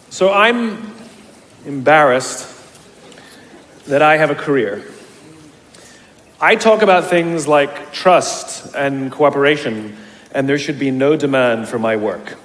So I'm embarrassed that I have a career. I talk about things like trust and cooperation, and there should be no demand for my work.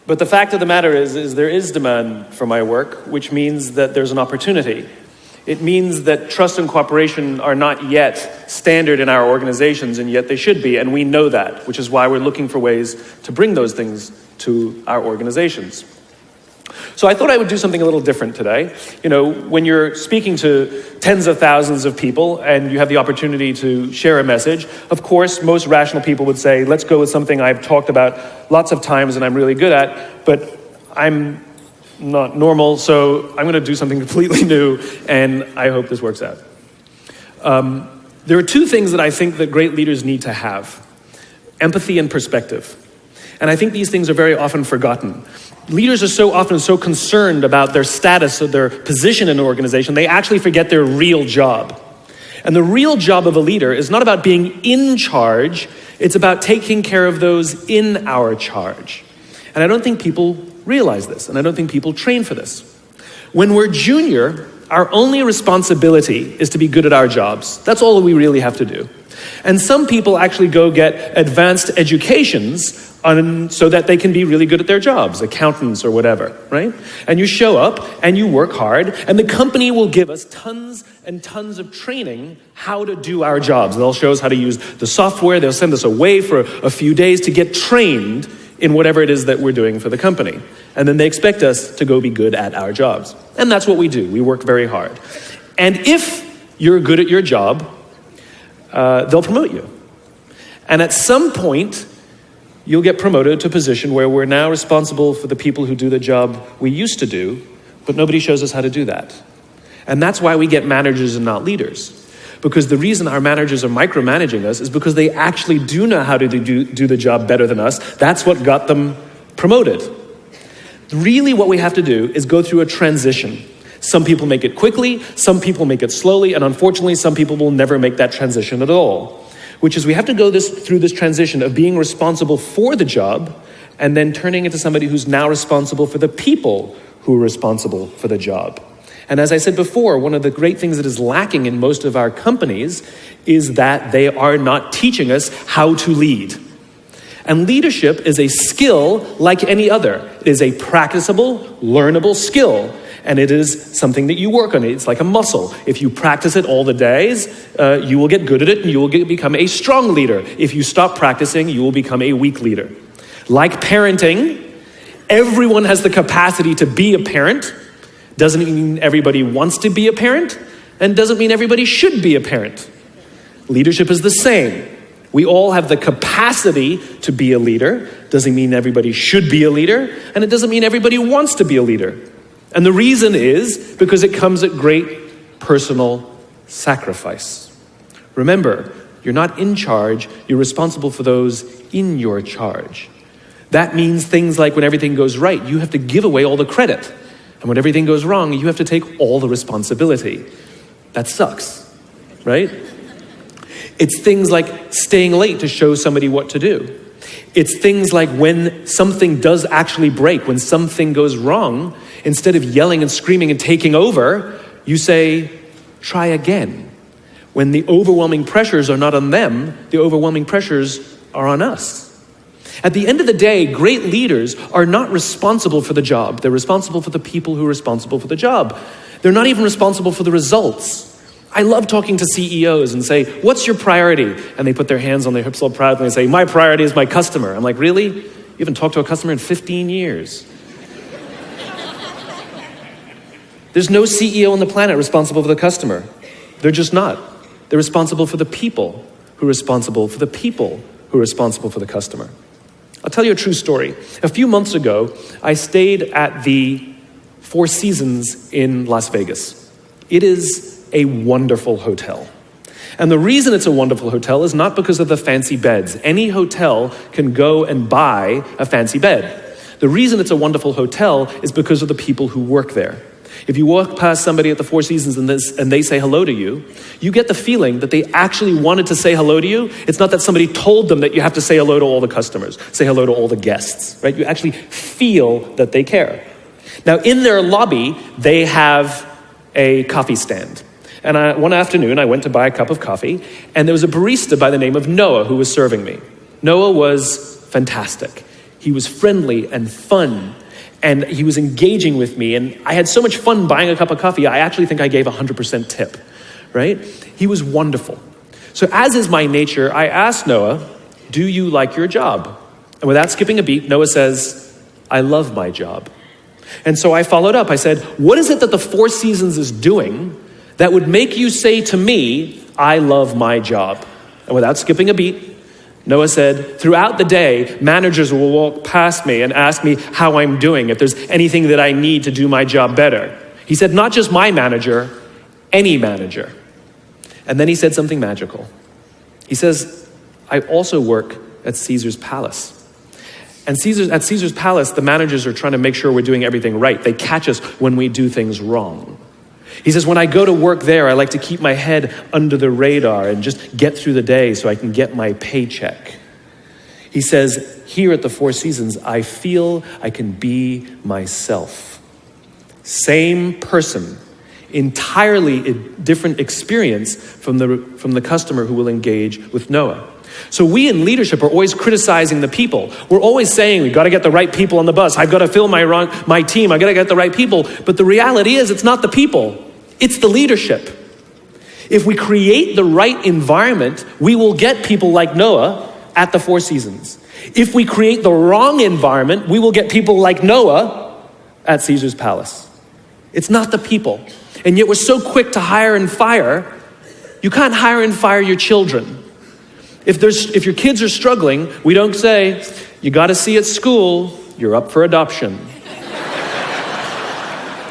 But the fact of the matter is there is demand for my work, which means that there's an opportunity. It means that trust and cooperation are not yet standard in our organizations, and yet they should be, and we know that, which is why we're looking for ways to bring those things to our organizations. So I thought I would do something a little different today. You know, when you're speaking to tens of thousands of people and you have the opportunity to share a message, of course, most rational people would say, let's go with something I've talked about lots of times and I'm really good at, but I'm not normal, so I'm going to do something completely new, and I hope this works out. There are two things that I think that great leaders need to have: empathy and perspective. And I think these things are very often forgotten. Leaders are so often so concerned about their status or their position in an organization, they actually forget their real job. And the real job of a leader is not about being in charge, it's about taking care of those in our charge. And I don't think people realize this, and I don't think people train for this. When we're junior, our only responsibility is to be good at our jobs. That's all we really have to do. And some people actually go get advanced educations so that they can be really good at their jobs, accountants or whatever, right? And you show up and you work hard, and the company will give us tons and tons of training how to do our jobs. They'll show us how to use the software. They'll send us away for a few days to get trained in whatever it is that we're doing for the company. And then they expect us to go be good at our jobs. And that's what we do. We work very hard. And if you're good at your job, they'll promote you. And at some point, you'll get promoted to a position where we're now responsible for the people who do the job we used to do, but nobody shows us how to do that. And that's why we get managers and not leaders. Because the reason our managers are micromanaging us is because they actually do know how to do the job better than us. That's what got them promoted. Really what we have to do is go through a transition. Some people make it quickly, some people make it slowly, and unfortunately some people will never make that transition at all. Which is we have to go through this transition of being responsible for the job and then turning into somebody who's now responsible for the people who are responsible for the job. And as I said before, one of the great things that is lacking in most of our companies is that they are not teaching us how to lead. And leadership is a skill like any other. It is a practicable, learnable skill. And it is something that you work on. It's like a muscle. If you practice it all the days, you will get good at it and you will become a strong leader. If you stop practicing, you will become a weak leader. Like parenting, everyone has the capacity to be a parent. Doesn't mean everybody wants to be a parent, and doesn't mean everybody should be a parent. Leadership is the same. We all have the capacity to be a leader. Doesn't mean everybody should be a leader, and it doesn't mean everybody wants to be a leader. And the reason is because it comes at great personal sacrifice. Remember, you're not in charge, you're responsible for those in your charge. That means things like when everything goes right, you have to give away all the credit. And when everything goes wrong, you have to take all the responsibility. That sucks, right? It's things like staying late to show somebody what to do. It's things like when something does actually break, when something goes wrong, instead of yelling and screaming and taking over, you say, try again. When the overwhelming pressures are not on them, the overwhelming pressures are on us. At the end of the day, great leaders are not responsible for the job. They're responsible for the people who are responsible for the job. They're not even responsible for the results. I love talking to CEOs and say, what's your priority? And they put their hands on their hips all proudly and say, my priority is my customer. I'm like, really? You haven't talked to a customer in 15 years. There's no CEO on the planet responsible for the customer. They're just not. They're responsible for the people who are responsible for the people who are responsible for the customer. I'll tell you a true story. A few months ago, I stayed at the Four Seasons in Las Vegas. It is a wonderful hotel. And the reason it's a wonderful hotel is not because of the fancy beds. Any hotel can go and buy a fancy bed. The reason it's a wonderful hotel is because of the people who work there. If you walk past somebody at the Four Seasons and they say hello to you, you get the feeling that they actually wanted to say hello to you. It's not that somebody told them that you have to say hello to all the customers, say hello to all the guests, right? You actually feel that they care. Now, in their lobby, they have a coffee stand. And one afternoon, I went to buy a cup of coffee, and there was a barista by the name of Noah who was serving me. Noah was fantastic. He was friendly and fun, and he was engaging with me, and I had so much fun buying a cup of coffee, I actually think I gave 100% tip, right? He was wonderful. So as is my nature, I asked Noah, do you like your job? And without skipping a beat, Noah says, I love my job. And so I followed up. I said, what is it that the Four Seasons is doing that would make you say to me, I love my job? And without skipping a beat, Noah said, throughout the day, managers will walk past me and ask me how I'm doing, if there's anything that I need to do my job better. He said, not just my manager, any manager. And then he said something magical. He says, I also work at Caesar's palace. And at Caesar's palace, the managers are trying to make sure we're doing everything right. They catch us when we do things wrong. He says, when I go to work there, I like to keep my head under the radar and just get through the day so I can get my paycheck. He says, here at the Four Seasons, I feel I can be myself. Same person, entirely different experience from the customer who will engage with Noah. So we in leadership are always criticizing the people. We're always saying, we've got to get the right people on the bus. I've got to fill my team. I've got to get the right people. But the reality is it's not the people. It's the leadership. If we create the right environment, we will get people like Noah at the Four Seasons. If we create the wrong environment, we will get people like Noah at Caesar's palace. It's not the people. And yet we're so quick to hire and fire. You can't hire and fire your children. If your kids are struggling, we don't say, you got to see at school, you're up for adoption.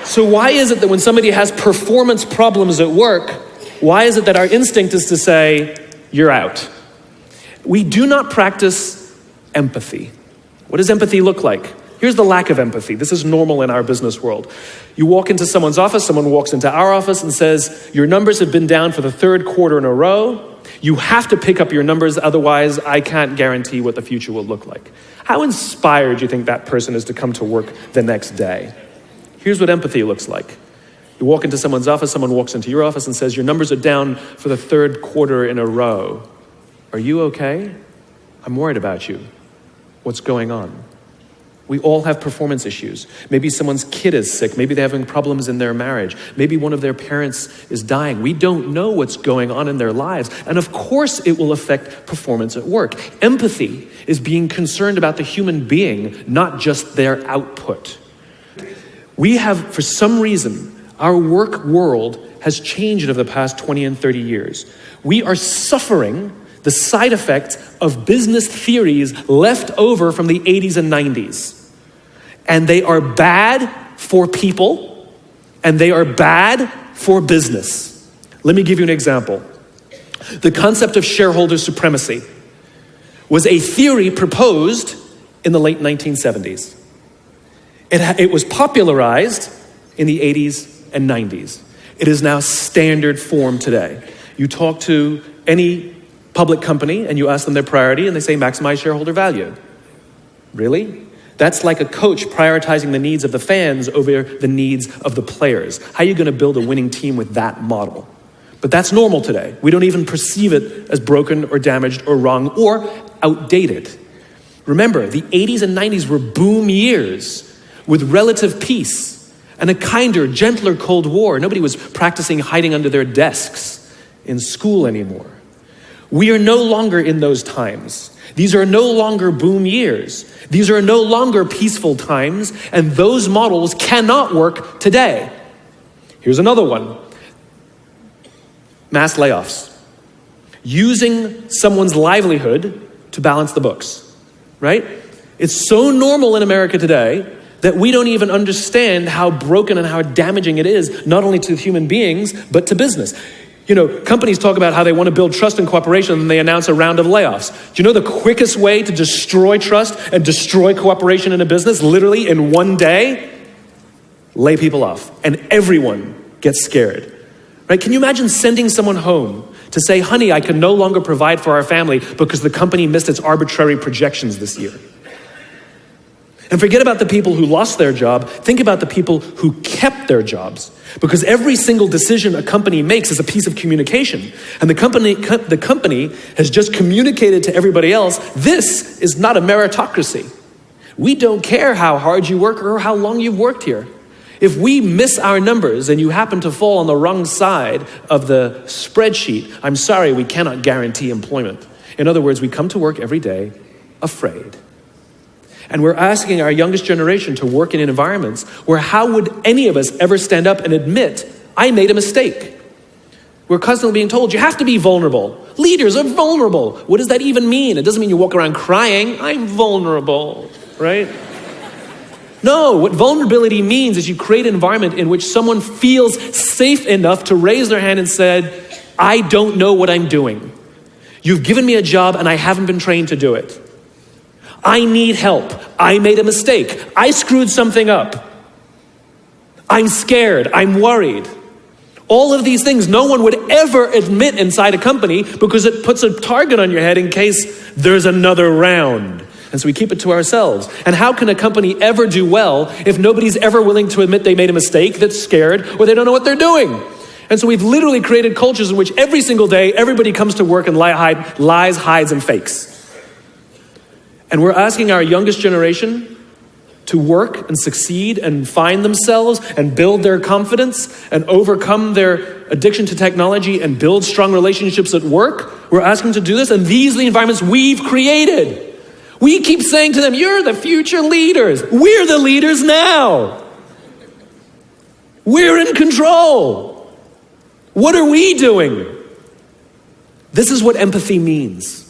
So why is it that when somebody has performance problems at work, why is it that our instinct is to say, you're out? We do not practice empathy. What does empathy look like? Here's the lack of empathy. This is normal in our business world. You walk into someone's office, someone walks into our office and says, your numbers have been down for the third quarter in a row. You have to pick up your numbers, otherwise I can't guarantee what the future will look like. How inspired do you think that person is to come to work the next day? Here's what empathy looks like. You walk into someone's office, someone walks into your office and says, your numbers are down for the third quarter in a row. Are you okay? I'm worried about you. What's going on? We all have performance issues. Maybe someone's kid is sick. Maybe they're having problems in their marriage. Maybe one of their parents is dying. We don't know what's going on in their lives. And of course it will affect performance at work. Empathy is being concerned about the human being, not just their output. We have, for some reason, our work world has changed over the past 20 and 30 years. We are suffering the side effects of business theories left over from the 80s and 90s. And they are bad for people, and they are bad for business. Let me give you an example. The concept of shareholder supremacy was a theory proposed in the late 1970s. It was popularized in the 80s and 90s. It is now standard form today. You talk to any public company and you ask them their priority and they say maximize shareholder value. Really? That's like a coach prioritizing the needs of the fans over the needs of the players. How are you going to build a winning team with that model? But that's normal today. We don't even perceive it as broken or damaged or wrong or outdated. Remember, the 80s and 90s were boom years with relative peace and a kinder, gentler Cold War. Nobody was practicing hiding under their desks in school anymore. We are no longer in those times. These are no longer boom years. These are no longer peaceful times, and those models cannot work today. Here's another one. Mass layoffs. Using someone's livelihood to balance the books, right? It's so normal in America today that we don't even understand how broken and how damaging it is, not only to human beings, but to business. You know, companies talk about how they want to build trust and cooperation and they announce a round of layoffs. Do you know the quickest way to destroy trust and destroy cooperation in a business, literally in one day? Lay people off. And everyone gets scared. Right? Can you imagine sending someone home to say, honey, I can no longer provide for our family because the company missed its arbitrary projections this year? And forget about the people who lost their job. Think about the people who kept their jobs. Because every single decision a company makes is a piece of communication. And the company has just communicated to everybody else, this is not a meritocracy. We don't care how hard you work or how long you've worked here. If we miss our numbers and you happen to fall on the wrong side of the spreadsheet, I'm sorry, we cannot guarantee employment. In other words, we come to work every day afraid. And we're asking our youngest generation to work in environments where how would any of us ever stand up and admit, I made a mistake? We're constantly being told, you have to be vulnerable. Leaders are vulnerable. What does that even mean? It doesn't mean you walk around crying, I'm vulnerable, right? No, what vulnerability means is you create an environment in which someone feels safe enough to raise their hand and said, I don't know what I'm doing. You've given me a job and I haven't been trained to do it. I need help. I made a mistake. I screwed something up. I'm scared. I'm worried. All of these things no one would ever admit inside a company because it puts a target on your head in case there's another round. And so we keep it to ourselves. And how can a company ever do well if nobody's ever willing to admit they made a mistake, that's scared, or they don't know what they're doing? And so we've literally created cultures in which every single day everybody comes to work and lies, hides, and fakes. And we're asking our youngest generation to work and succeed and find themselves and build their confidence and overcome their addiction to technology and build strong relationships at work. We're asking them to do this, and these are the environments we've created. We keep saying to them, you're the future leaders. We're the leaders now. We're in control. What are we doing? This is what empathy means.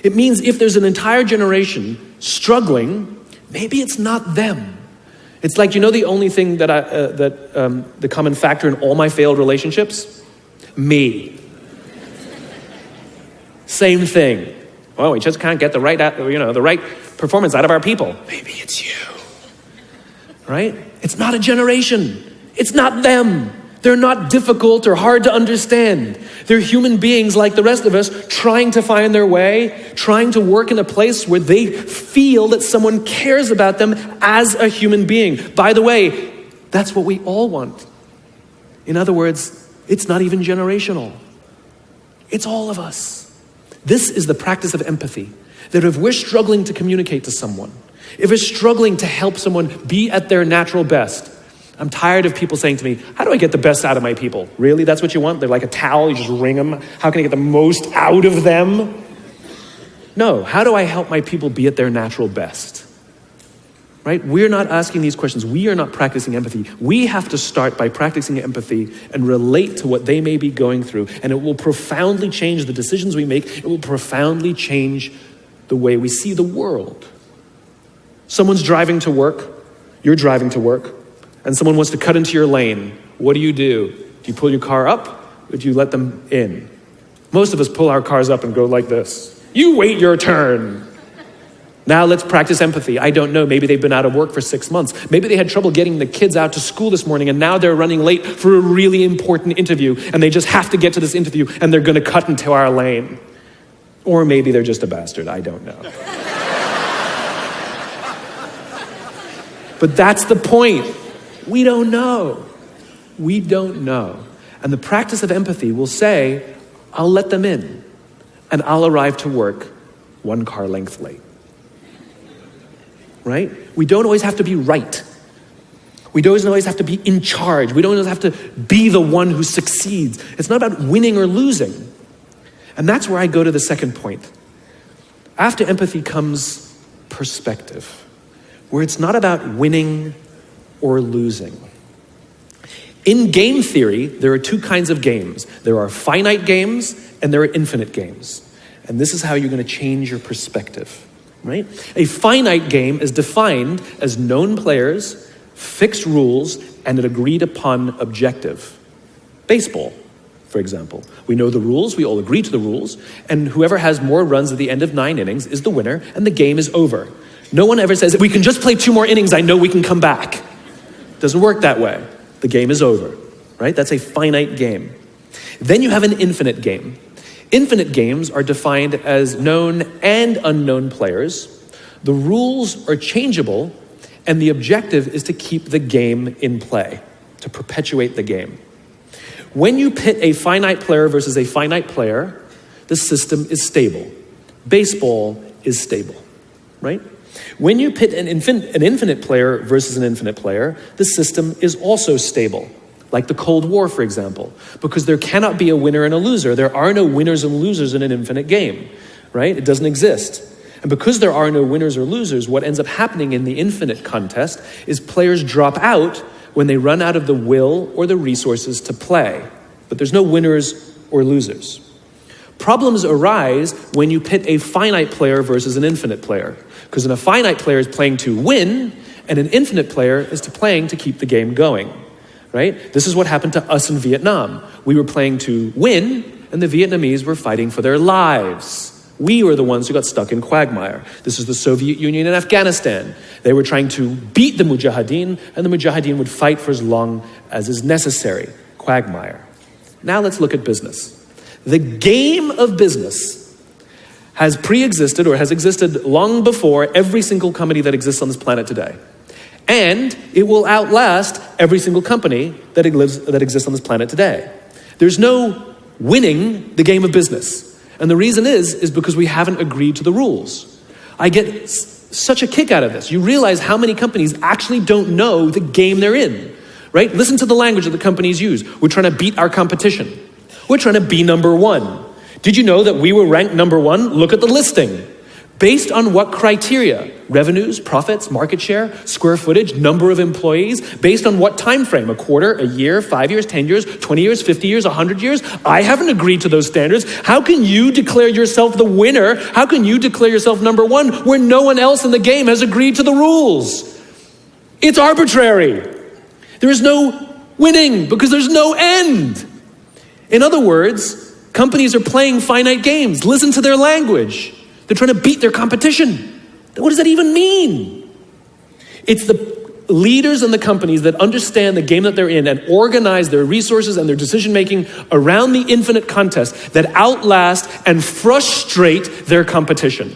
It means if there's an entire generation struggling, maybe it's not them. It's like, the only thing that the common factor in all my failed relationships? Me. Same thing. Well, we just can't get the right performance out of our people. Maybe it's you. Right? It's not a generation. It's not them. They're not difficult or hard to understand. They're human beings like the rest of us, trying to find their way, trying to work in a place where they feel that someone cares about them as a human being. By the way, that's what we all want. In other words, it's not even generational. It's all of us. This is the practice of empathy. That if we're struggling to communicate to someone, if we're struggling to help someone be at their natural best, I'm tired of people saying to me, how do I get the best out of my people? Really? That's what you want? They're like a towel, you just wring them. How can I get the most out of them? No, how do I help my people be at their natural best? Right? We're not asking these questions. We are not practicing empathy. We have to start by practicing empathy and relate to what they may be going through. And it will profoundly change the decisions we make. It will profoundly change the way we see the world. Someone's driving to work. You're driving to work. And someone wants to cut into your lane. What do? Do you pull your car up or do you let them in? Most of us pull our cars up and go like this. You wait your turn. Now let's practice empathy. I don't know. Maybe they've been out of work for 6 months. Maybe they had trouble getting the kids out to school this morning and now they're running late for a really important interview and they just have to get to this interview and they're going to cut into our lane. Or maybe they're just a bastard. I don't know. But that's the point. We don't know. We don't know. And the practice of empathy will say, I'll let them in and I'll arrive to work 1 car length late. Right? We don't always have to be right. We don't always have to be in charge. We don't always have to be the one who succeeds. It's not about winning or losing. And that's where I go to the second point. After empathy comes perspective, where it's not about winning or losing. In game theory, there are 2 kinds of games. There are finite games and there are infinite games. And this is how you're going to change your perspective, right? A finite game is defined as known players, fixed rules, and an agreed upon objective. Baseball, for example. We know the rules, we all agree to the rules, and whoever has more runs at the end of 9 innings is the winner, and the game is over. No one ever says, we can just play 2 more innings, I know we can come back. Doesn't work that way. The game is over, right? That's a finite game. Then you have an infinite game. Infinite games are defined as known and unknown players. The rules are changeable, And the objective is to keep the game in play, to perpetuate the game. When you pit a finite player versus a finite player, the system is stable. Baseball is stable, right? When you pit an infinite player versus an infinite player, the system is also stable. Like the Cold War, for example, because there cannot be a winner and a loser. There are no winners and losers in an infinite game, right? It doesn't exist. And because there are no winners or losers, what ends up happening in the infinite contest is players drop out when they run out of the will or the resources to play. But there's no winners or losers. Problems arise when you pit a finite player versus an infinite player, because a finite player is playing to win, and an infinite player is playing to keep the game going, right? This is what happened to us in Vietnam. We were playing to win, and the Vietnamese were fighting for their lives. We were the ones who got stuck in quagmire. This is the Soviet Union and Afghanistan. They were trying to beat the Mujahideen, and the Mujahideen would fight for as long as is necessary. Quagmire. Now let's look at business. The game of business has pre-existed or has existed long before every single company that exists on this planet today. And it will outlast every single company that exists on this planet today. There's no winning the game of business. And the reason is because we haven't agreed to the rules. I get such a kick out of this. You realize how many companies actually don't know the game they're in, right? Listen to the language that the companies use. We're trying to beat our competition. We're trying to be number one. Did you know that we were ranked number one? Look at the listing. Based on what criteria? Revenues, profits, market share, square footage, number of employees. Based on what time frame? A quarter, a year, 5 years, 10 years, 20 years, 50 years, 100 years? I haven't agreed to those standards. How can you declare yourself the winner? How can you declare yourself number one where no one else in the game has agreed to the rules? It's arbitrary. There is no winning because there's no end. In other words, companies are playing finite games. Listen to their language. They're trying to beat their competition. What does that even mean? It's the leaders and the companies that understand the game that they're in and organize their resources and their decision-making around the infinite contest that outlast and frustrate their competition.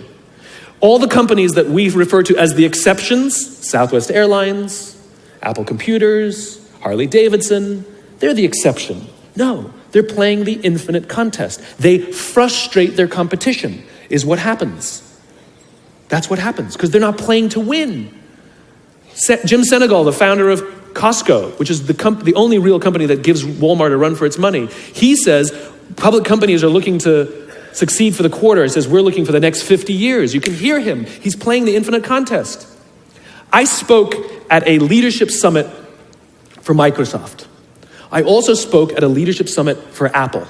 All the companies that we refer to as the exceptions, Southwest Airlines, Apple Computers, Harley Davidson, they're the exception. No, they're playing the infinite contest. They frustrate their competition, is what happens. That's what happens, because they're not playing to win. Jim Senegal, the founder of Costco, which is the only real company that gives Walmart a run for its money, he says public companies are looking to succeed for the quarter. He says, we're looking for the next 50 years. You can hear him. He's playing the infinite contest. I spoke at a leadership summit for Microsoft. I also spoke at a leadership summit for Apple.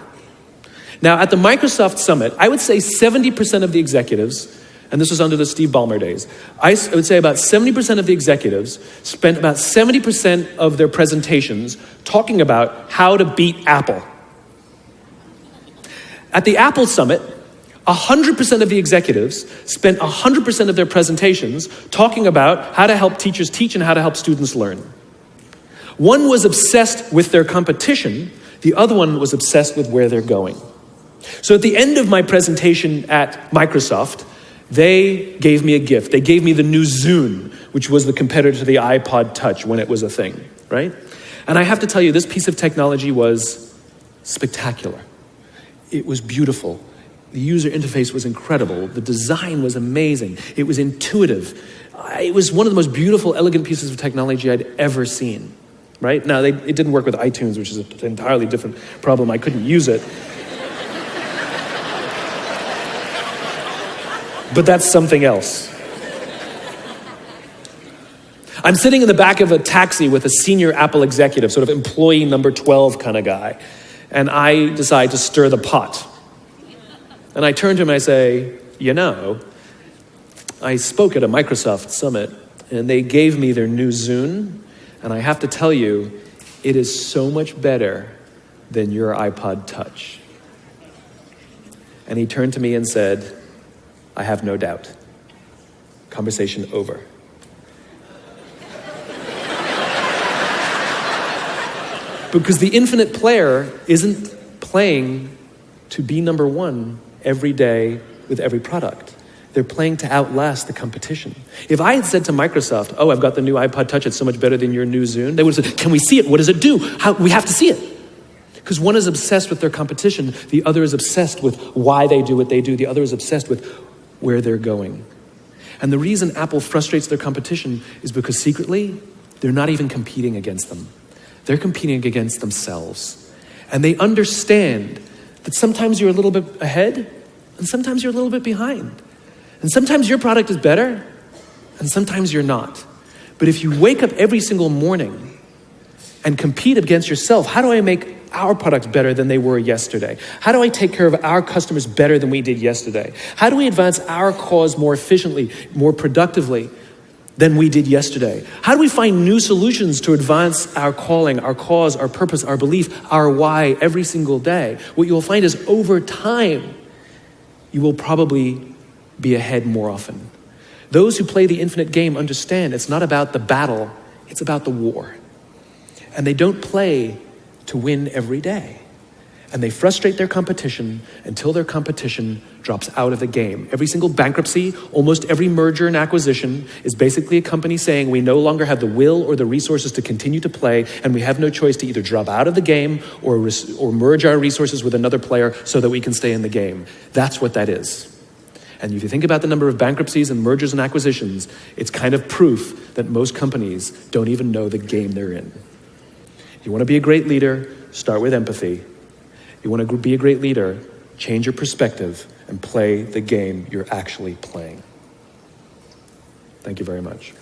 Now, at the Microsoft summit, I would say 70% of the executives, and this was under the Steve Ballmer days, I would say about 70% of the executives spent about 70% of their presentations talking about how to beat Apple. At the Apple summit, 100% of the executives spent 100% of their presentations talking about how to help teachers teach and how to help students learn. One was obsessed with their competition, the other one was obsessed with where they're going. So at the end of my presentation at Microsoft, they gave me a gift. They gave me the new Zune, which was the competitor to the iPod Touch when it was a thing, right? And I have to tell you, this piece of technology was spectacular. It was beautiful. The user interface was incredible. The design was amazing. It was intuitive. It was one of the most beautiful, elegant pieces of technology I'd ever seen, right? Now, it didn't work with iTunes, which is an entirely different problem. I couldn't use it. But that's something else. I'm sitting in the back of a taxi with a senior Apple executive, sort of employee number 12 kind of guy, and I decide to stir the pot. And I turn to him and I say, you know, I spoke at a Microsoft summit, and they gave me their new Zune, and I have to tell you, it is so much better than your iPod Touch. And he turned to me and said, I have no doubt. Conversation over. Because the infinite player isn't playing to be number one every day with every product. They're playing to outlast the competition. If I had said to Microsoft, oh, I've got the new iPod Touch, it's so much better than your new Zune, they would have said, can we see it? What does it do? We have to see it. Because one is obsessed with their competition, the other is obsessed with why they do what they do, the other is obsessed with where they're going. And the reason Apple frustrates their competition is because secretly, they're not even competing against them. They're competing against themselves. And they understand that sometimes you're a little bit ahead, and sometimes you're a little bit behind. And sometimes your product is better, and sometimes you're not. But if you wake up every single morning and compete against yourself, how do I make our products better than they were yesterday? How do I take care of our customers better than we did yesterday? How do we advance our cause more efficiently, more productively than we did yesterday? How do we find new solutions to advance our calling, our cause, our purpose, our belief, our why every single day? What you'll find is over time, you will probably be ahead more often. Those who play the infinite game understand it's not about the battle, it's about the war. And they don't play to win every day. And they frustrate their competition until their competition drops out of the game. Every single bankruptcy, almost every merger and acquisition is basically a company saying we no longer have the will or the resources to continue to play, and we have no choice to either drop out of the game or merge our resources with another player so that we can stay in the game. That's what that is. And if you think about the number of bankruptcies and mergers and acquisitions, it's kind of proof that most companies don't even know the game they're in. You want to be a great leader, start with empathy. You want to be a great leader, change your perspective and play the game you're actually playing. Thank you very much.